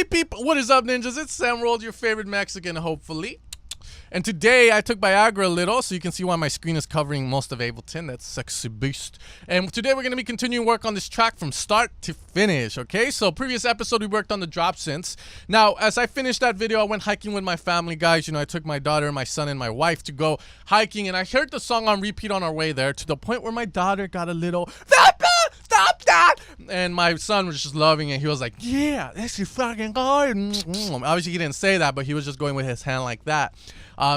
Beep beep. What is up, ninjas? It's Sam Rolled, your favorite Mexican, hopefully. And today I took Viagra a little, so you can see why my screen is covering most of Ableton. That's sexy beast. And today we're going to be continuing work on this track from start to finish, okay? So previous episode we worked on the drop synths. Now, as I finished that video, I went hiking with my family, guys. You know, I took my daughter, my son, and my wife to go hiking, and I heard the song on repeat on our way there to the point where my daughter got a little, stop that! And my son was just loving it. He was like, yeah, this is fucking good. Obviously, he didn't say that, but he was just going with his hand like that.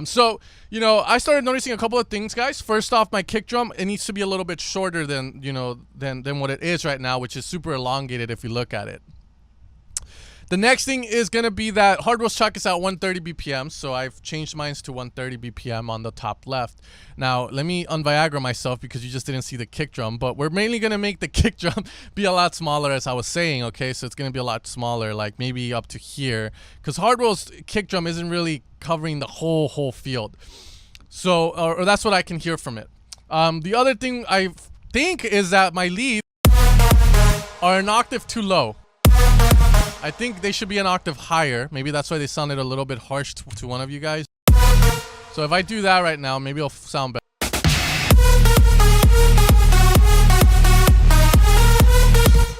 So, you know, I started noticing a couple of things, guys. First off, my kick drum, it needs to be a little bit shorter than, you know, than what it is right now, which is super elongated if you look at it. The next thing is going to be that Hardwell's track is at 130 BPM, so I've changed mine to 130 BPM on the top left. Now, let me un-Viagra myself because you just didn't see the kick drum, but we're mainly going to make the kick drum be a lot smaller, as I was saying, okay? So it's going to be a lot smaller, like maybe up to here, because Hardwell's kick drum isn't really covering the whole field. So, or that's what I can hear from it. The other thing I think is that my leads are an octave too low. I think they should be an octave higher. Maybe that's why they sounded a little bit harsh to one of you guys. So if I do that right now, maybe it'll sound better.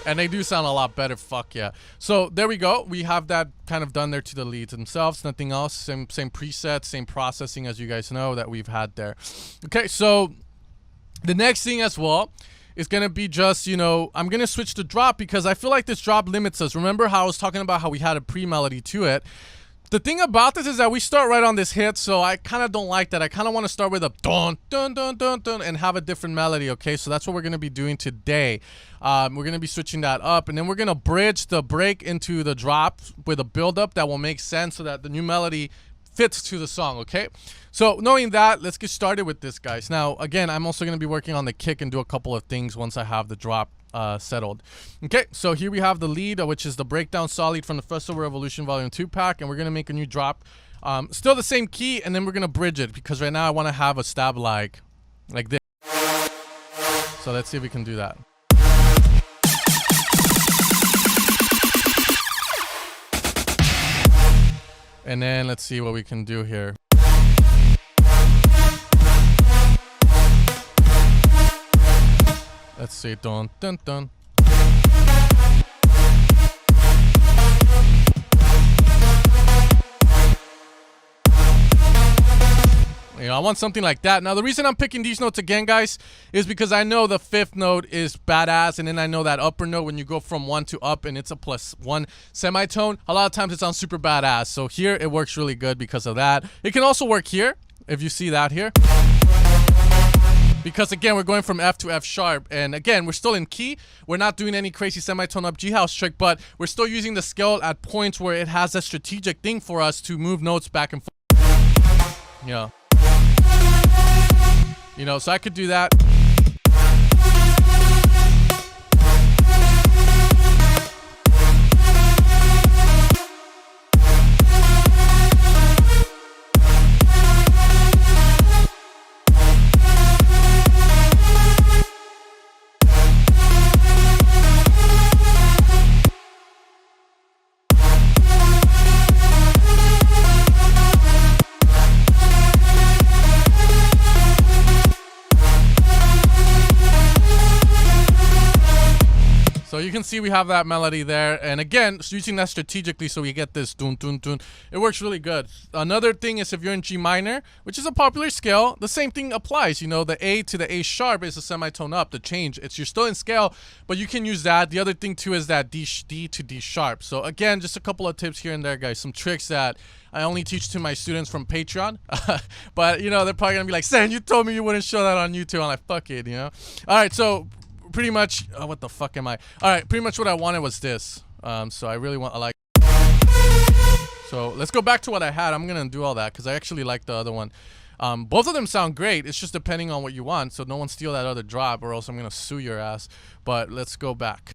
And they do sound a lot better, fuck yeah. So there we go. We have that kind of done there to the leads themselves. Nothing else. Same preset, same processing as you guys know that we've had there. Okay, so the next thing as well is going to be just, you know, I'm going to switch the drop because I feel like this drop limits us. Remember how I was talking about how we had a pre-melody to it? The thing about this is that we start right on this hit, so I kind of don't like that. I kind of want to start with a dun, dun, dun, dun, dun, and have a different melody, okay? So that's what we're going to be doing today. We're going to be switching that up, and then we're going to bridge the break into the drop with a build-up that will make sense so that the new melody fits to the song, okay? So knowing that, let's get started with this, guys. Now, again, I'm also going to be working on the kick and do a couple of things once I have the drop settled. Okay, so here we have the lead, which is the breakdown solid from the Festival Revolution Volume 2 pack, and we're going to make a new drop. Still the same key, and then we're going to bridge it, because right now I want to have a stab like this. So let's see if we can do that. And then let's see what we can do here. Let's see, dun dun dun. You know, I want something like that. Now, the reason I'm picking these notes again, guys, is because I know the fifth note is badass, and then I know that upper note, when you go from 1 to up and it's a +1 semitone, a lot of times it sounds super badass. So here it works really good because of that. It can also work here, if you see that here. Because again, we're going from F to F sharp, and again, we're still in key. We're not doing any crazy semitone up G house trick, but we're still using the scale at points where it has a strategic thing for us to move notes back and forth. Yeah. You know, so I could do that. So you can see we have that melody there, and again, using that strategically so we get this dun dun dun. It works really good. Another thing is if you're in G minor, which is a popular scale, the same thing applies. You know, the A to the A sharp is a semitone up, the change. You're still in scale, but you can use that. The other thing too is that D to D sharp. So again, just a couple of tips here and there, guys. Some tricks that I only teach to my students from Patreon. But you know, they're probably gonna be like, Sam, you told me you wouldn't show that on YouTube. I'm like, fuck it, you know. All right, so pretty much, oh, what the fuck am I? All right, pretty much what I wanted was this. So I really want, so let's go back to what I had. I'm gonna do all that because I actually like the other one. Both of them sound great. It's just depending on what you want. So no one steal that other drop, or else I'm gonna sue your ass. But let's go back.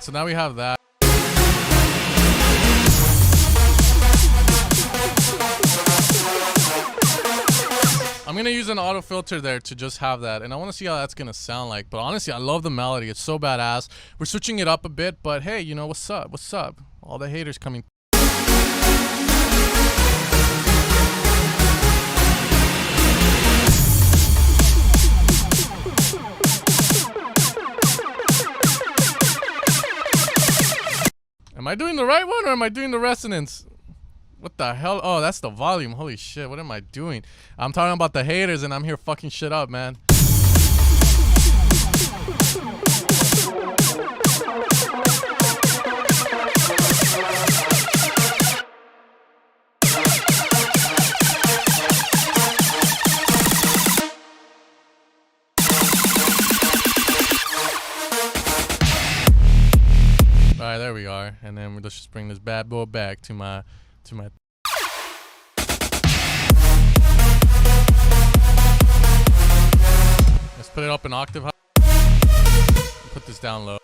so now we have that. I'm gonna use an auto filter there to just have that, and I want to see how that's gonna sound like. But honestly, I love the melody. It's so badass. We're switching it up a bit, but hey, you know, what's up? What's up? All the haters coming. Am I doing the right one, or am I doing the resonance? What the hell? Oh, that's the volume. Holy shit, what am I doing? I'm talking about the haters, and I'm here fucking shit up, man. Alright, there we are. And then let's just bring this bad boy back to my let's put it up an octave high. Put this down low.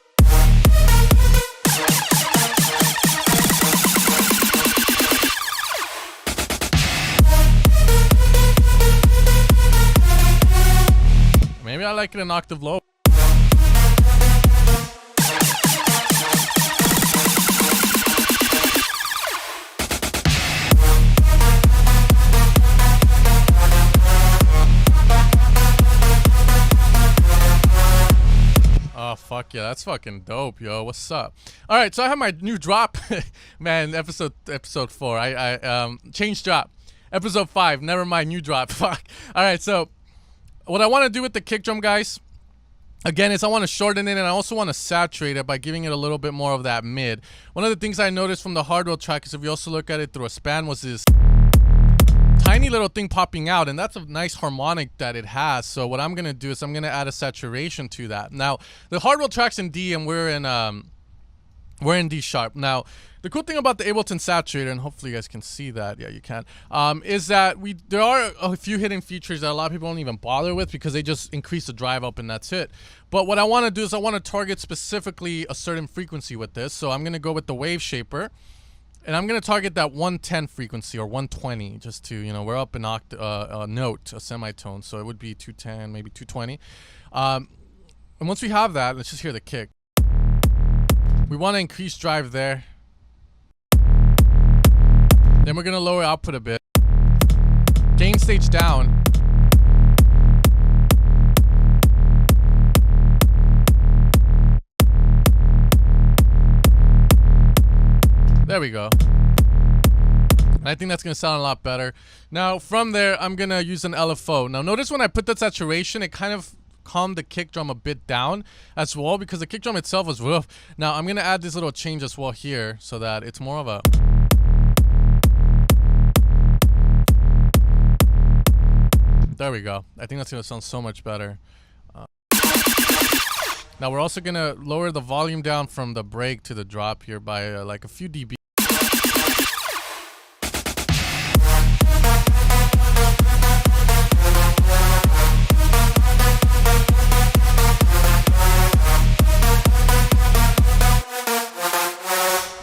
Maybe I like it an octave low. Oh, fuck yeah, that's fucking dope, yo. What's up? All right, so I have my new drop. Man, episode 4. I changed drop. Episode 5, never mind, new drop. Fuck. All right, so what I want to do with the kick drum, guys, again, is I want to shorten it, and I also want to saturate it by giving it a little bit more of that mid. One of the things I noticed from the Hardwell track is if you also look at it through a span was this tiny little thing popping out, and that's a nice harmonic that it has. So what I'm gonna do is I'm gonna add a saturation to that. Now the Hardwell track's in D, and we're in D sharp. Now the cool thing about the Ableton saturator, and hopefully you guys can see that, yeah, you can, is that there are a few hidden features that a lot of people don't even bother with because they just increase the drive up and that's it. But what I want to do is I want to target specifically a certain frequency with this. So I'm gonna go with the wave shaper. And I'm going to target that 110 frequency or 120 just to, you know, we're up an note, a semitone. So it would be 210, maybe 220. And once we have that, let's just hear the kick. We want to increase drive there. Then we're going to lower output a bit. Gain stage down. There we go. And I think that's going to sound a lot better. Now, from there, I'm going to use an LFO. Now, notice when I put that saturation, it kind of calmed the kick drum a bit down as well because the kick drum itself was rough. Now, I'm going to add this little change as well here so that it's more of a... There we go. I think that's going to sound so much better. Now, we're also going to lower the volume down from the break to the drop here by like a few dB.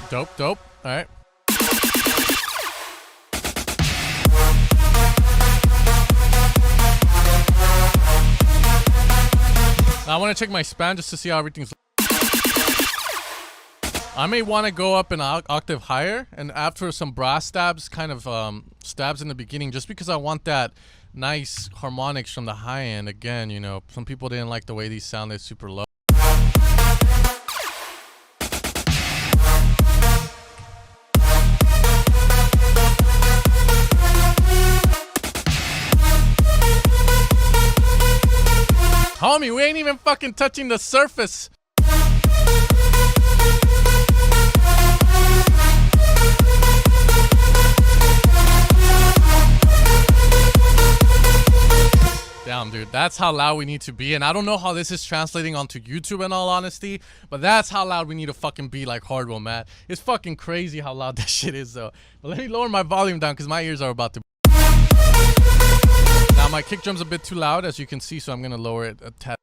Dope, dope. All right. Now I want to check my span just to see how everything's. I may want to go up an octave higher and after some brass stabs, kind of stabs in the beginning, just because I want that nice harmonics from the high end. Again, you know, some people didn't like the way these sounded super low. Homie, we ain't even fucking touching the surface. Damn, dude, that's how loud we need to be. And I don't know how this is translating onto YouTube in all honesty, but that's how loud we need to fucking be like Hardwell, man. It's fucking crazy how loud that shit is, though. But let me lower my volume down because my ears are about to... Now my kick drum's a bit too loud, as you can see, so I'm gonna lower it a tad.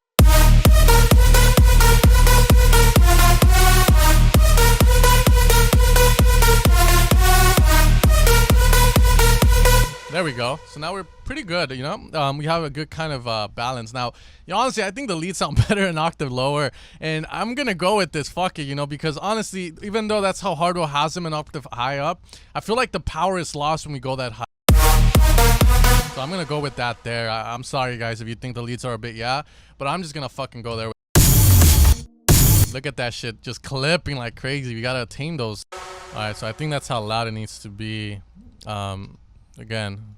There we go. So now we're pretty good, you know? We have a good kind of balance. Now, you know, honestly, I think the leads sound better an octave lower. And I'm going to go with this, fuck it, you know? Because honestly, even though that's how Hardwell has them an octave high up, I feel like the power is lost when we go that high. So I'm going to go with that there. I'm sorry, guys, if you think the leads are a bit, yeah. But I'm just going to fucking go there. Look at that shit just clipping like crazy. We got to attain those. All right, so I think that's how loud it needs to be. Again.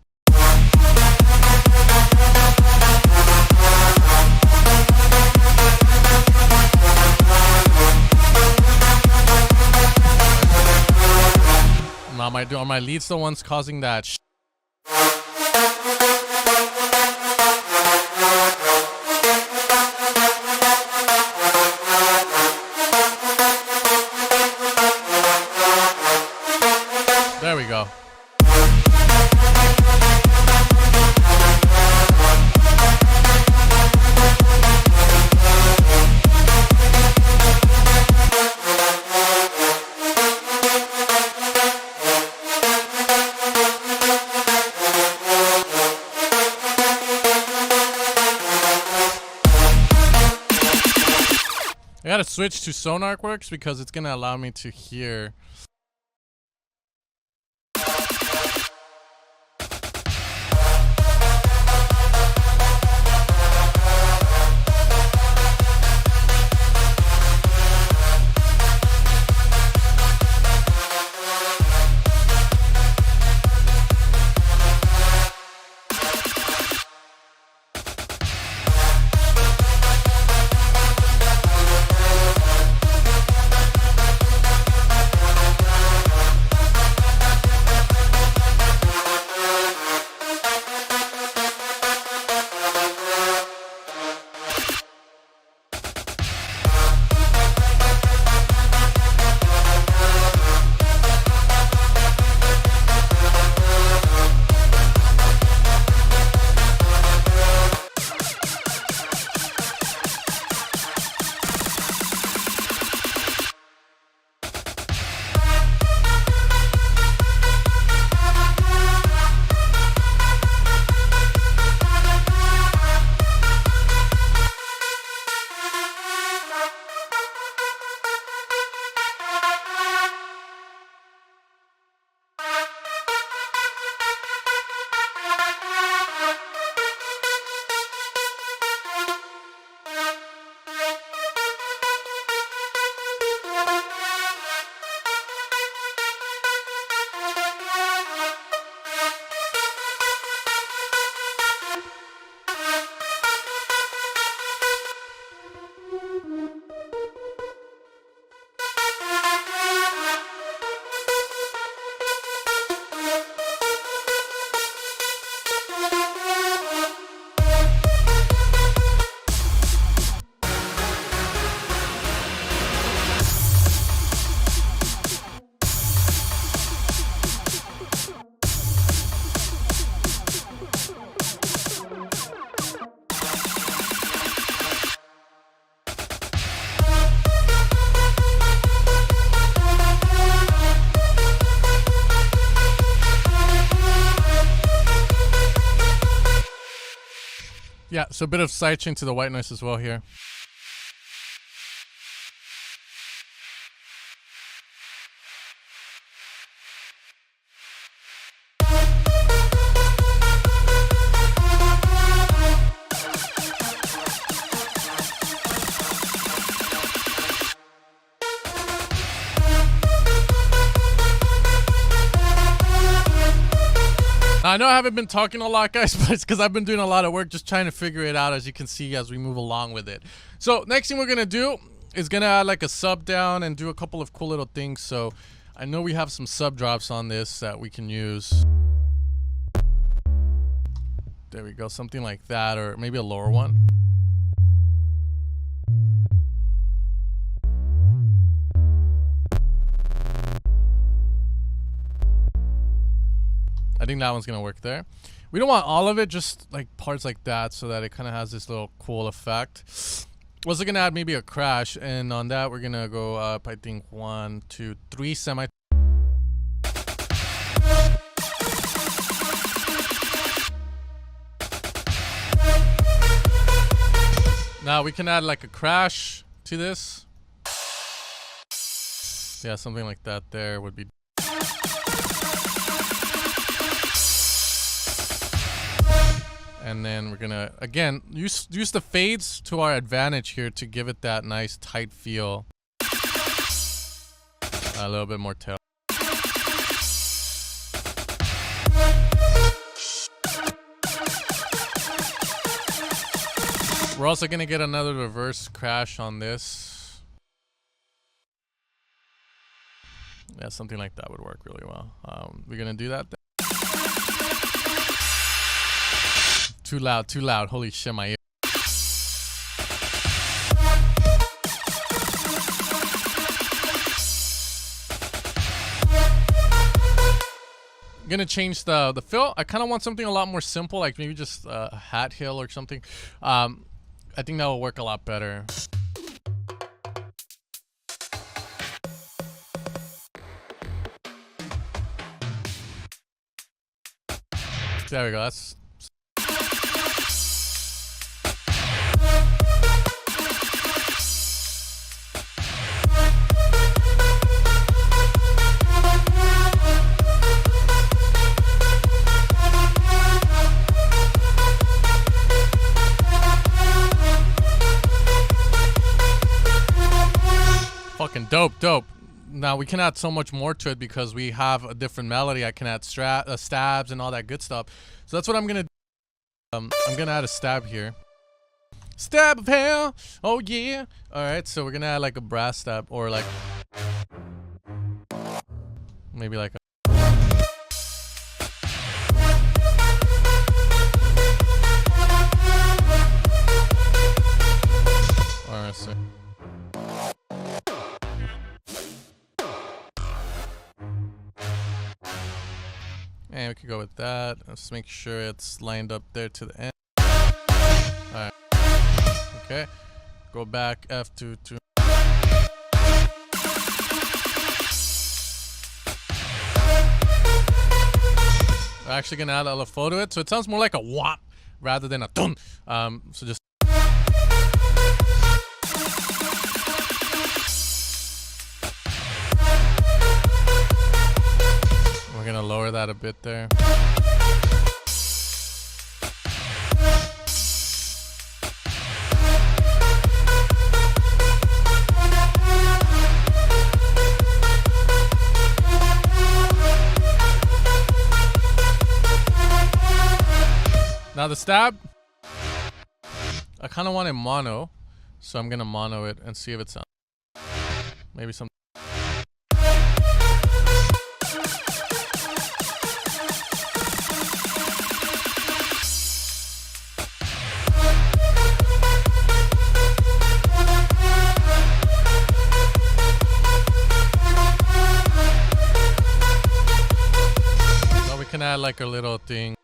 Now, are my leads the ones causing that? There we go. I gotta switch to Sonarworks because it's gonna allow me to hear. Yeah, so a bit of sidechain to the white noise as well here. I know I haven't been talking a lot, guys, but it's because I've been doing a lot of work just trying to figure it out, as you can see, as we move along with it. So next thing we're going to do is going to add like a sub down and do a couple of cool little things. So I know we have some sub drops on this that we can use. There we go, something like that, or maybe a lower one. I think that one's gonna work there. We don't want all of it, just like parts like that, so that it kind of has this little cool effect. We're also gonna add maybe a crash, and on that we're gonna go up, I think 1, 2, 3 semi. Now we can add like a crash to this. Yeah, something like that there would be. And then we're gonna, again, use the fades to our advantage here to give it that nice tight feel. A little bit more tail. We're also gonna get another reverse crash on this. Yeah, something like that would work really well. We're gonna do that then. Too loud, too loud. Holy shit, my ear. I'm gonna change the fill. I kind of want something a lot more simple, like maybe just a hat hill or something. I think that will work a lot better. There we go. That's fucking dope. Now we can add so much more to it because we have a different melody. I can add stabs and all that good stuff. So that's what I'm gonna do. I'm gonna add a stab here. Stab of hell. Oh yeah. All right. So we're gonna add like a brass stab, or like maybe like a. All right. So. And we could go with that. Let's make sure it's lined up there to the end. Alright. Okay. Go back F2 to. We're actually gonna add a LFO to it, so it sounds more like a whop rather than a dun. So just. We're gonna lower that a bit there. Now the stab, I kind of want it mono, so I'm gonna mono it and see if it sounds. Maybe some. Can add like a little thing.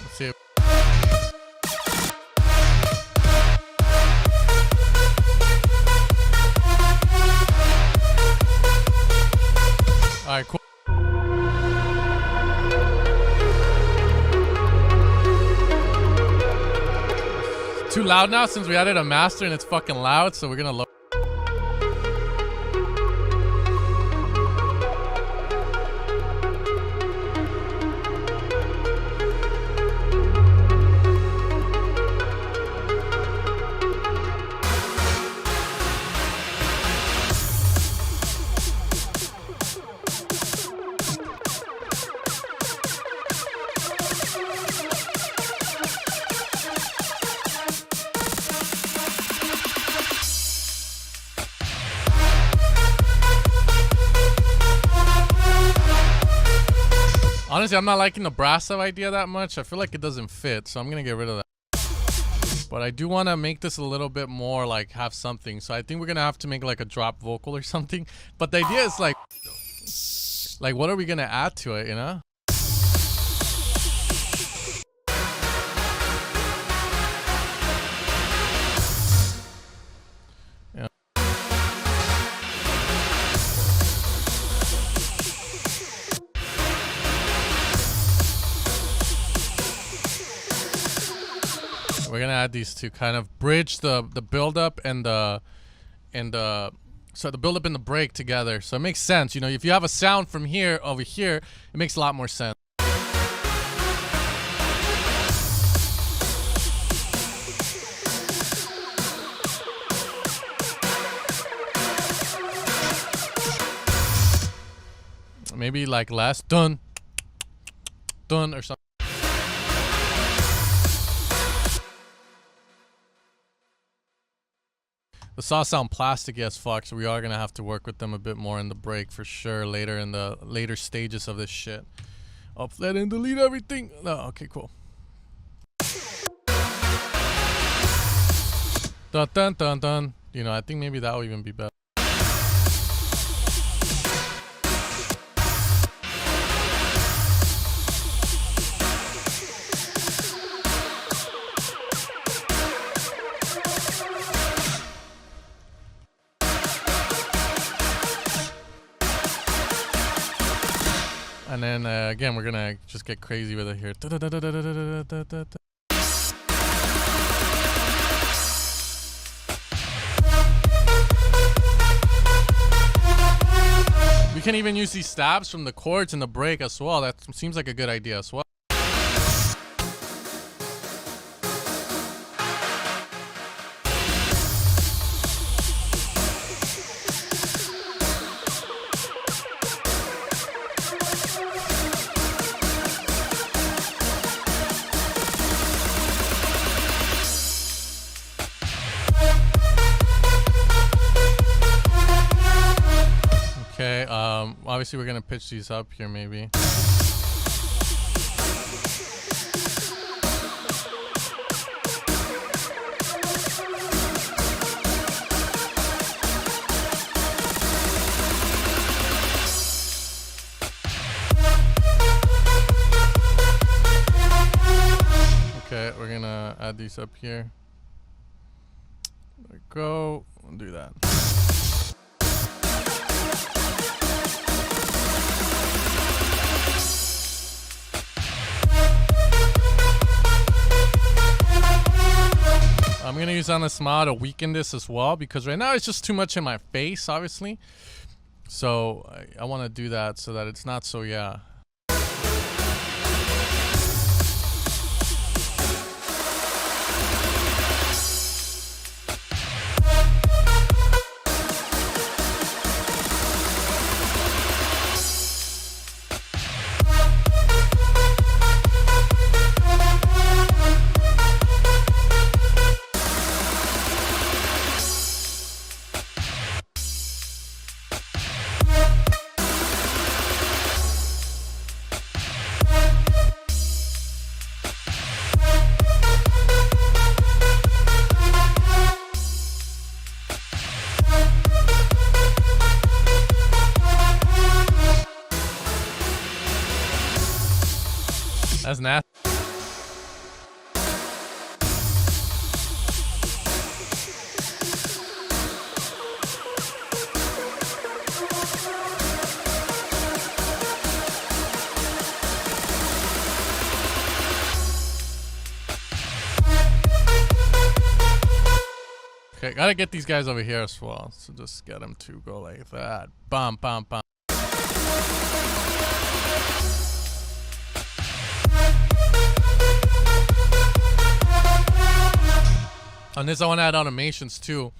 Let's see. Alright, cool. It's too loud now since we added a master and it's fucking loud, so we're gonna lower. Honestly, I'm not liking the brass stuff idea that much. I feel like it doesn't fit, so I'm gonna get rid of that. But I do want to make this a little bit more like have something. So I think we're going to have to make like a drop vocal or something. But the idea is like what are we going to add to it, you know? Yeah. We're gonna add these to kind of bridge the build up and the so the build up and the break together. So it makes sense, you know, if you have a sound from here over here, it makes a lot more sense. Maybe like less dun dun or something. The saws sound plasticky as fuck, so we are gonna have to work with them a bit more in the break for sure later in the later stages of this shit. Upload and delete everything. Oh, okay, cool. Dun dun dun dun. You know, I think maybe that will even be better. And then again, we're gonna just get crazy with it here. We can even use these stabs from the chords in the break as well. That seems like a good idea as well. Okay, obviously we're gonna pitch these up here maybe. Okay, we're gonna add these up here. There we go, we'll do that. I'm gonna use on this mod to weaken this as well because right now it's just too much in my face, obviously. So I want to do that so that it's not so, yeah. That's nasty. Okay, gotta get these guys over here as well. So just get them to go like that. Bam, bam, bam. On this, I want to add automations too.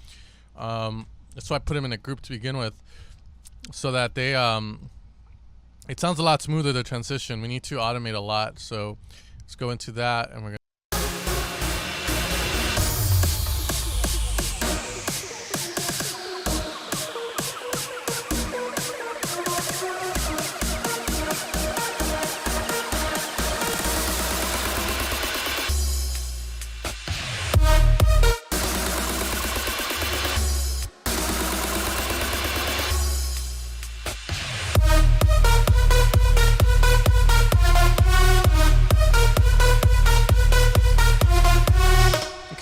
That's why I put them in a group to begin with, so that they it sounds a lot smoother, the transition. We need to automate a lot, so let's go into that, and we're gonna.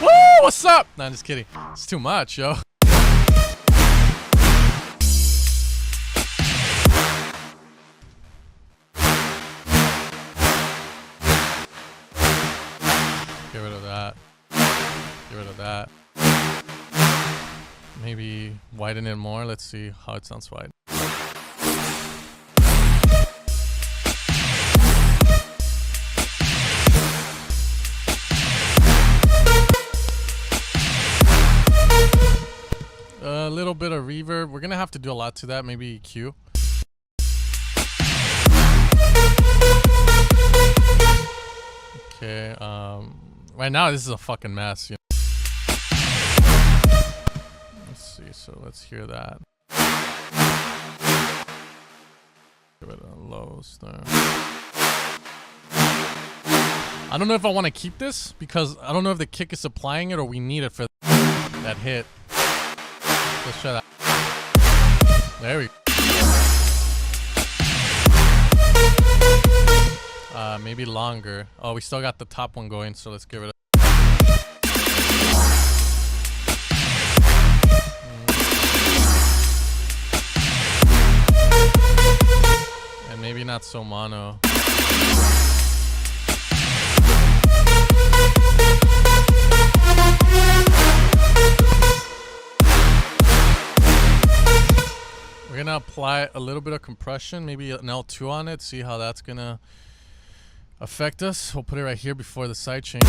Woo! What's up? Nah, I'm just kidding. It's too much, yo. Get rid of that. Get rid of that. Maybe widen it more. Let's see how it sounds wide. A little bit of reverb. We're gonna have to do a lot to that. Maybe EQ. Okay. Right now this is a fucking mess. You know? Let's see. So let's hear that. Give it a low there. I don't know if I want to keep this because I don't know if the kick is supplying it or we need it for that hit. Let's try that. There we go. Maybe longer. Oh, we still got the top one going, so let's give it a... And maybe not so mono. We're gonna apply a little bit of compression, maybe an L2 on it, see how that's gonna affect us. We'll put it right here before the side chain.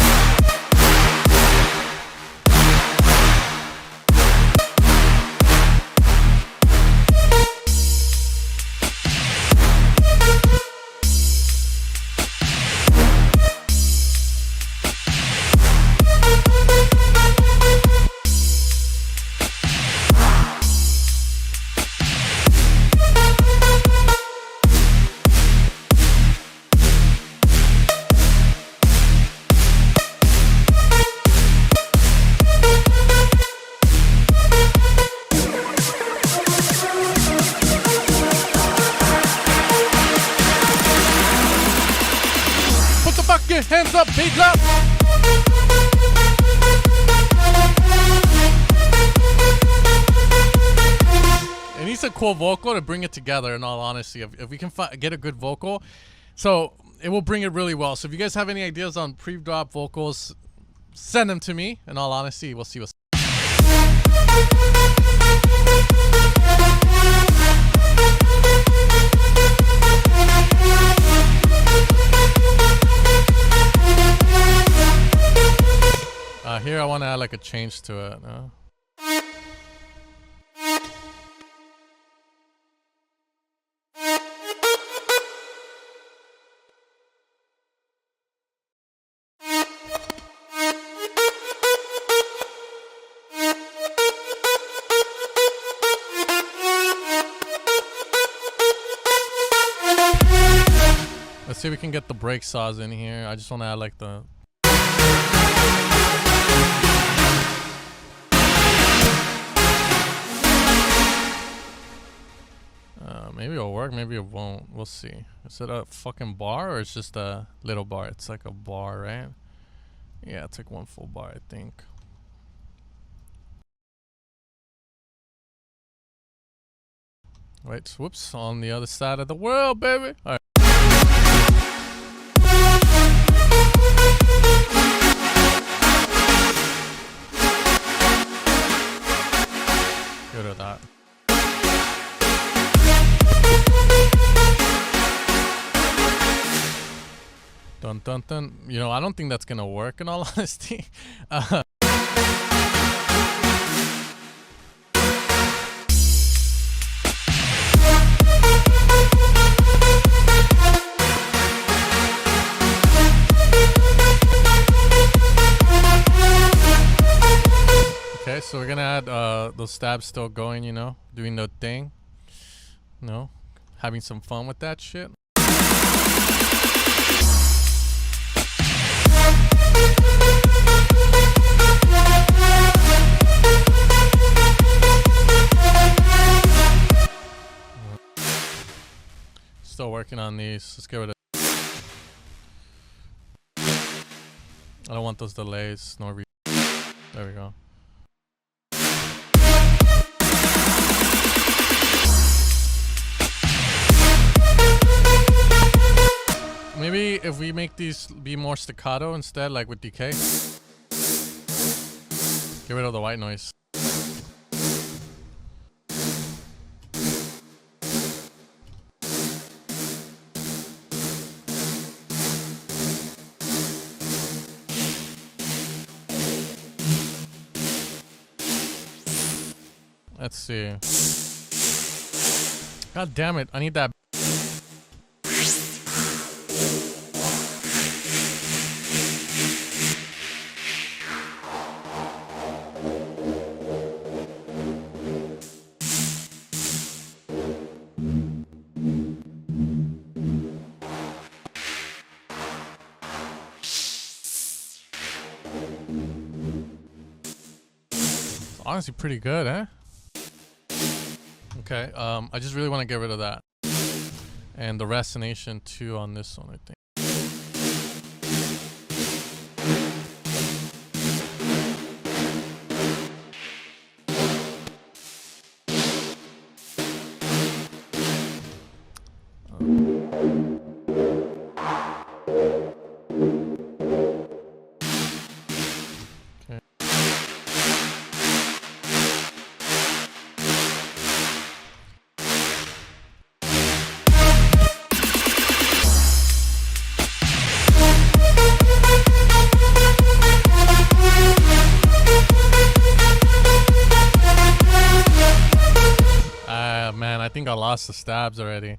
Hands up, beat up. It needs a cool vocal to bring it together, in all honesty. If we can get a good vocal, so it will bring it really well. So if you guys have any ideas on pre-drop vocals, send them to me. In all honesty, we'll see what's... Here I want to add like a change to it. Let's see if we can get the break saws in here. I just want to add like the... Maybe it'll work, maybe it won't. We'll see. Is it a fucking bar or it's just a little bar? It's like a bar, right? Yeah, it's like one full bar, I think. Wait, whoops, on the other side of the world, baby. All right. Good at that. Dun dun dun. You know, I don't think that's gonna work in all honesty. Okay, so we're gonna add those stabs still going, you know, doing the thing. You know, having some fun with that shit. still working on these. Let's get rid of. I don't want those delays. No re. There we go. Maybe if we make these be more staccato instead, like with decay. Get rid of the white noise. Let's see. God damn it, I need that. Honestly pretty good, eh? Okay, I just really want to get rid of that. And the resonation too on this one, I think. Man, I think I lost the stabs already.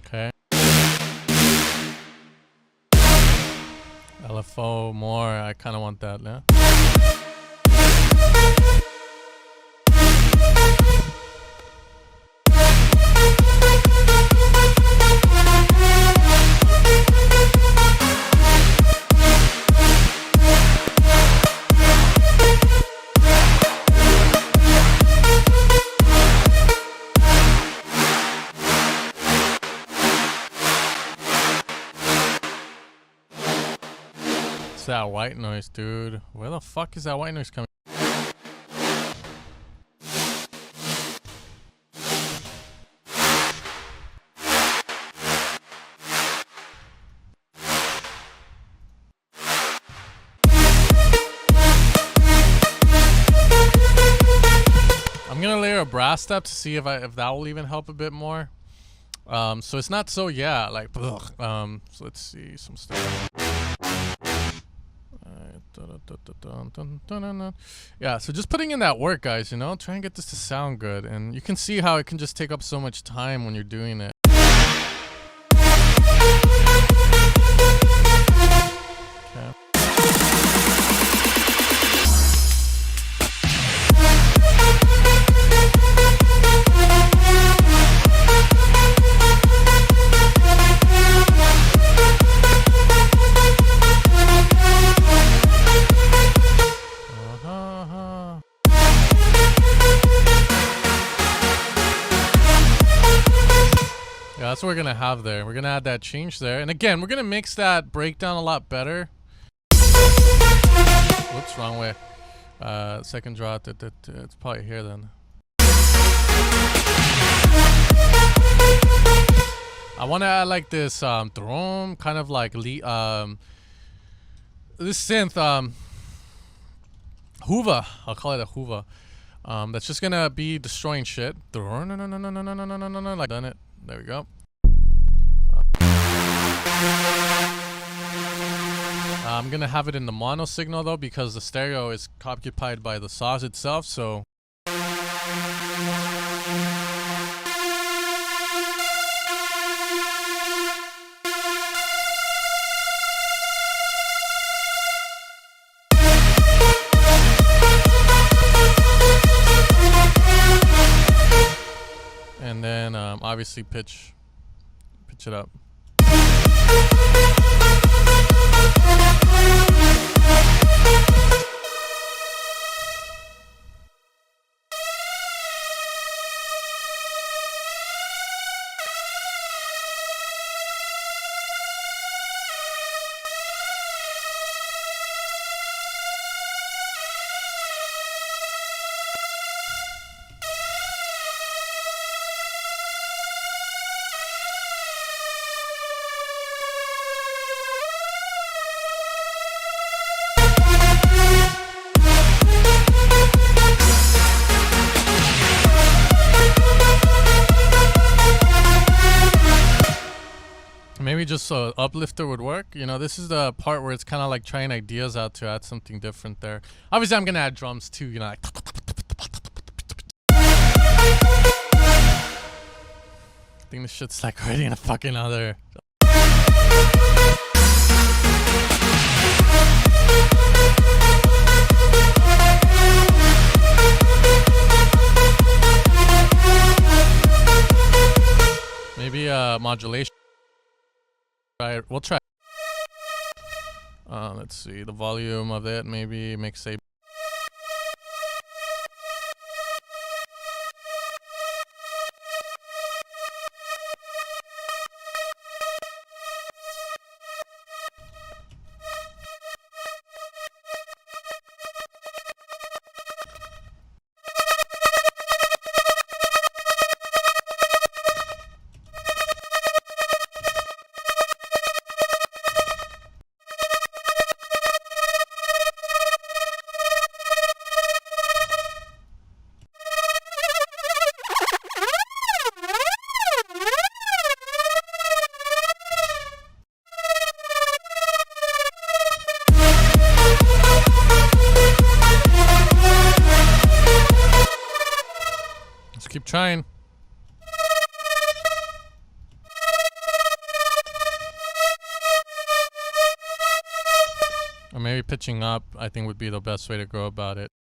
Okay. LFO more, I kind of want that, yeah. That white noise, dude. Where the fuck is that white noise coming? I'm gonna layer a brass step to see if that will even help a bit more. So it's not so like ugh. So let's see some stuff. Yeah, so just putting in that work, guys, you know, try and get this to sound good, and you can see how it can just take up so much time when you're doing it. Okay. Yeah, that's what we're gonna have there. We're gonna add that change there, and again, we're gonna mix that breakdown a lot better. Whoops, wrong way. Second draw. It's probably here then. I want to add like this drum, kind of like this synth Hoover. I'll call it a Hoover. That's just gonna be destroying shit. Like done it. There we go. I'm gonna have it in the mono signal though, because the stereo is occupied by the saws itself, so obviously pitch it up. Maybe just a uplifter would work. You know, this is the part where it's kind of like trying ideas out to add something different there. Obviously, I'm gonna add drums too. You know, like I think this shit's like already in a fucking other. Maybe modulation. We'll try. Let's see the volume of it. Maybe mix a. Keep trying. Or maybe pitching up, I think, would be the best way to go about it.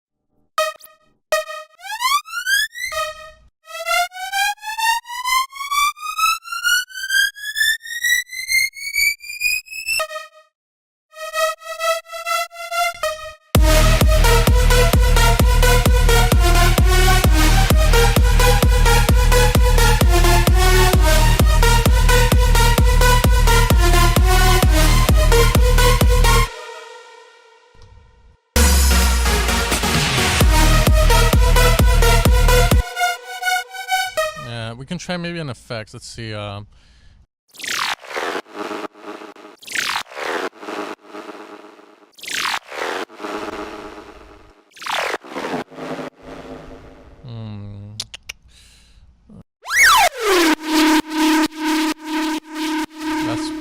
We can try maybe an effects. Let's see. That's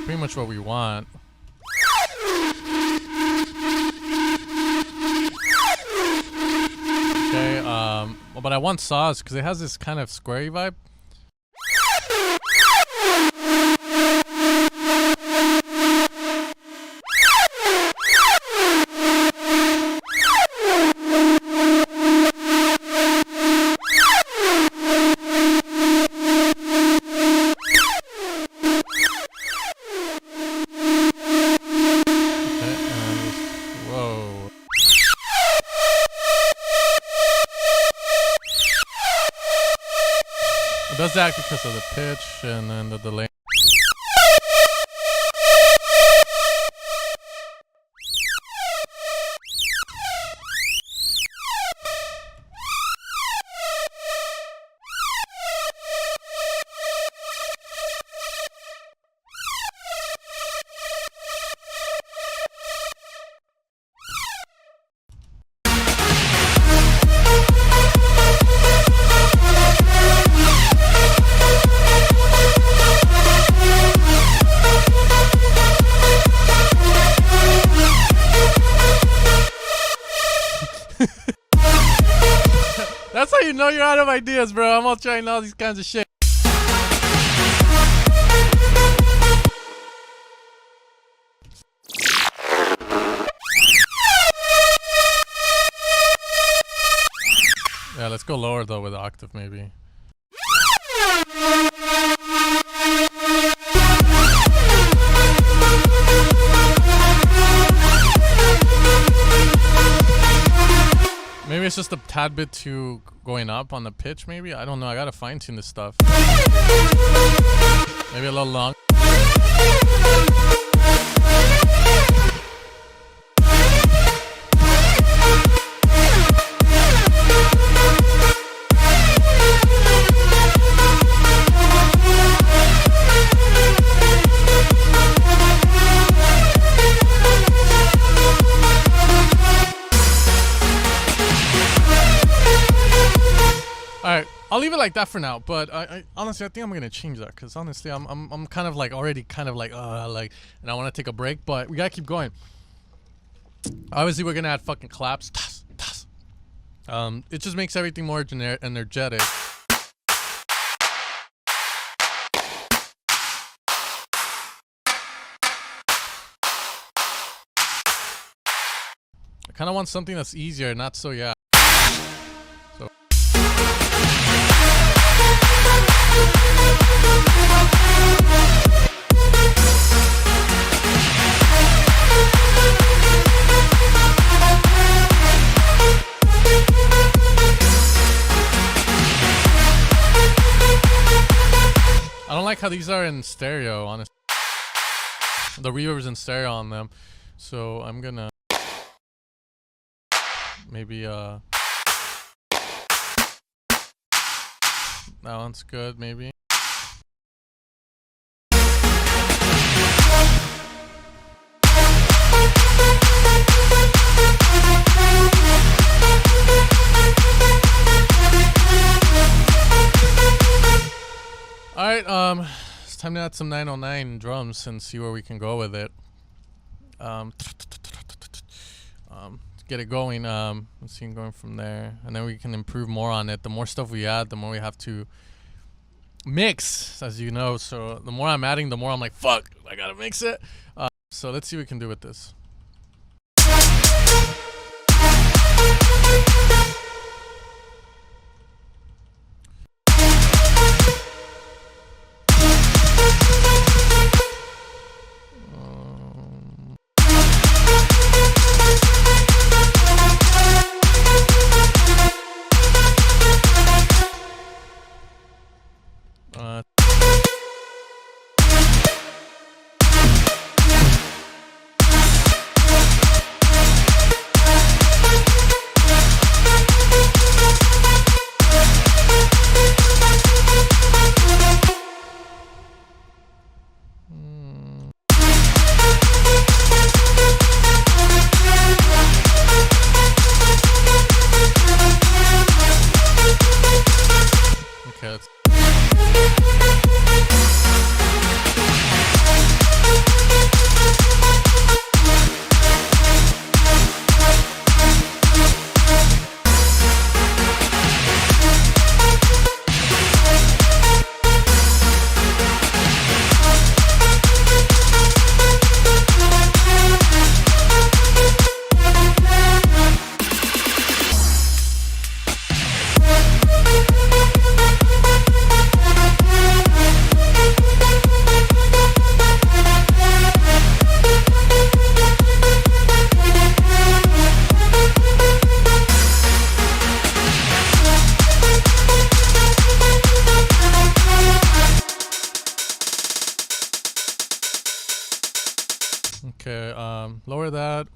pretty much what we want. Okay. But I want saws because it has this kind of squarey vibe. It does that because of the pitch and then the delay. That's how you know you're out of ideas, bro. I'm all trying all these kinds of shit. Yeah, let's go lower though with the octave maybe. Maybe it's just a tad bit too going up on the pitch, maybe? I don't know. I gotta fine tune this stuff. Maybe a little long. Alright, I'll leave it like that for now, but I honestly I think I'm gonna change that because honestly I'm kind of like already kind of like and I want to take a break, but we gotta keep going. Obviously we're gonna add fucking claps. It just makes everything more energetic. I kind of want something that's easier, not so yeah. I don't like how these are in stereo, honestly. The reverb's in stereo on them. So I'm gonna maybe that one's good, maybe. Alright, it's time to add some 909 drums and see where we can go with it. Get it going. Let's see, going from there, and then we can improve more on it. The more stuff we add, the more we have to mix, as you know. So the more I'm adding, the more I'm like, fuck, I gotta mix it. So let's see what we can do with this. Okay, lower that.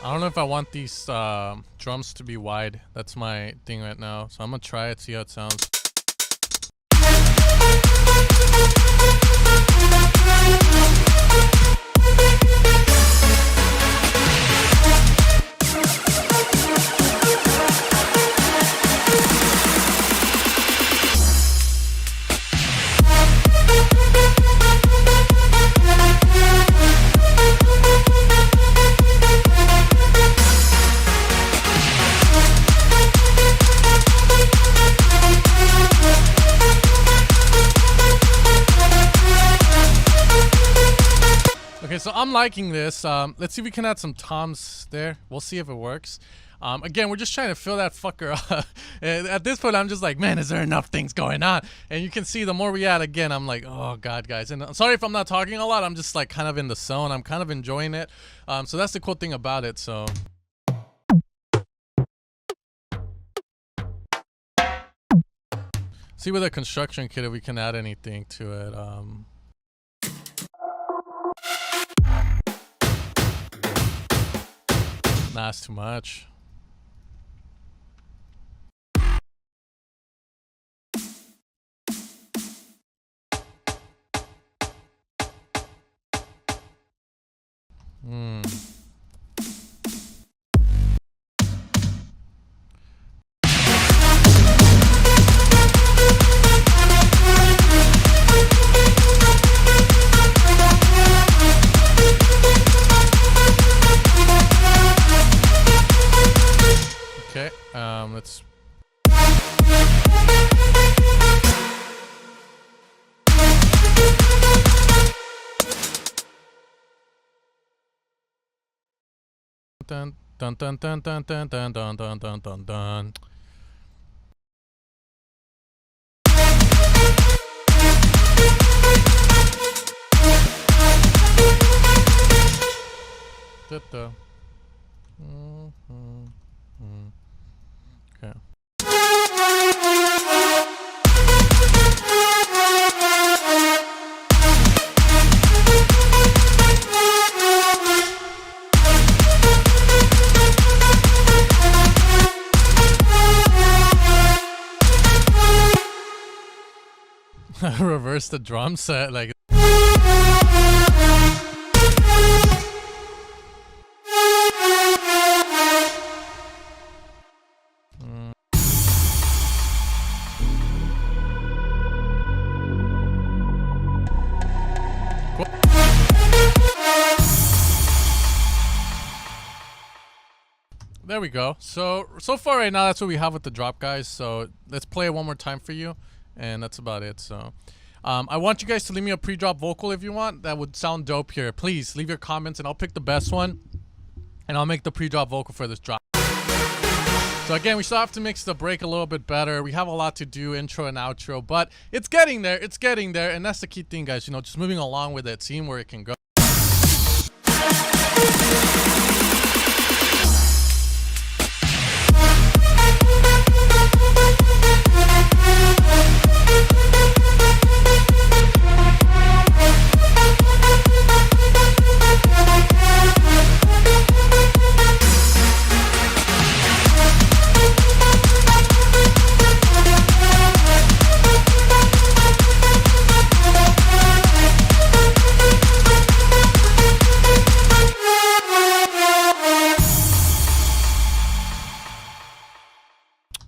I don't know if I want these drums to be wide. That's my thing right now. So I'm gonna try it, see how it sounds. Okay, so I'm liking this. Let's see if we can add some toms there. We'll see if it works. Again, we're just trying to fill that fucker up. And at this point, I'm just like, man, is there enough things going on? And you can see the more we add, again, I'm like, oh God, guys. And I'm sorry if I'm not talking a lot. I'm just like kind of in the zone. I'm kind of enjoying it. So that's the cool thing about it. So. See with a construction kit if we can add anything to it. Nah, it's too much. Okay, let's. Dun dun dun dun dun dun dun dun dun dun dun dun. Okay. Reverse the drum set like. There we go. So far right now, that's what we have with the drop, guys. So let's play it one more time for you, and that's about it. So I want you guys to leave me a pre-drop vocal if you want. That would sound dope here. Please leave your comments, and I'll pick the best one, and I'll make the pre-drop vocal for this drop. So again, we still have to mix the break a little bit better. We have a lot to do, intro and outro, but it's getting there. It's getting there, and that's the key thing, guys. You know, just moving along with it, seeing where it can go.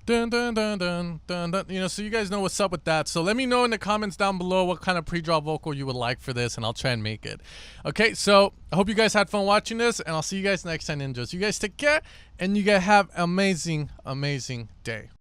Dun, dun, dun, dun, dun, dun. You know, so you guys know what's up with that. So let me know in the comments down below what kind of pre-drop vocal you would like for this, and I'll try and make it. Okay, so I hope you guys had fun watching this, and I'll see you guys next time, ninjas. You guys take care, and you guys have an amazing, amazing day.